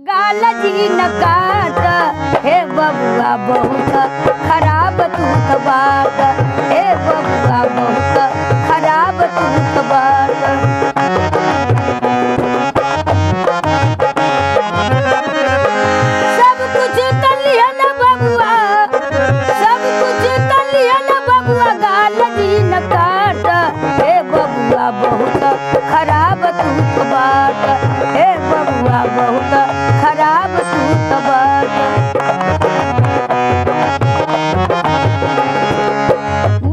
गाल जी न काट हे बबुआ बहुत खराब तूत बात हे बबुआ बहुत खराब तूत बात सब कुछ तलिया न बबुआ सब कुछ तलिया न बबुआ गाल जी न काट हे बबुआ बहुत खराब तूत बात हे बबुआ बहुत खराब तूत बात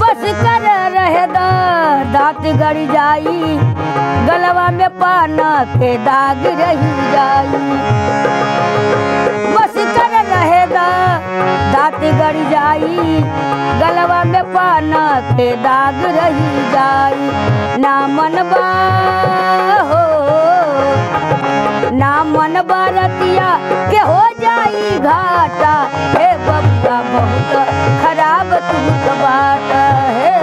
बस कर रहे दांत गड़ जाई गलवा में पान के दाग रही जाई बस कर रहे दांत गड़ जाई गलवा में पान के दाग रही जाई ना मनबा हो ना मन बरतिया के हो जाई घाटा हे बबुआ बहुत खराब तूत बात हे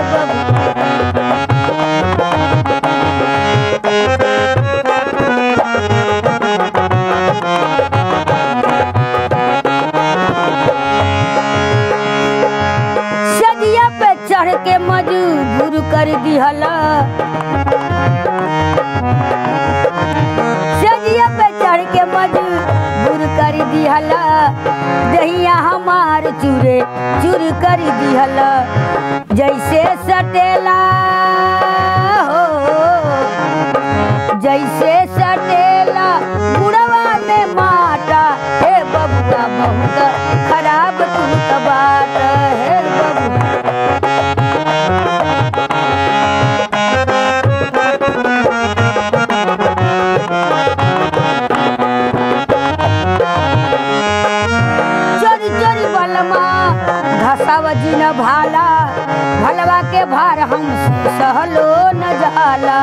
सदिया पे चढ़ के मजबूर कर दिहला सदिया पे चढ़ के मजबूर कर दिहला दहिया हमार चूरे चूर कर दिहला जैसे सटेला हो जैसे सटेला बुढ़वा में माटा हे बबुआ बहुत खराब तूत बात हे बबुआ घसावजी न भाला भलवा के भार हम सहलो न जाला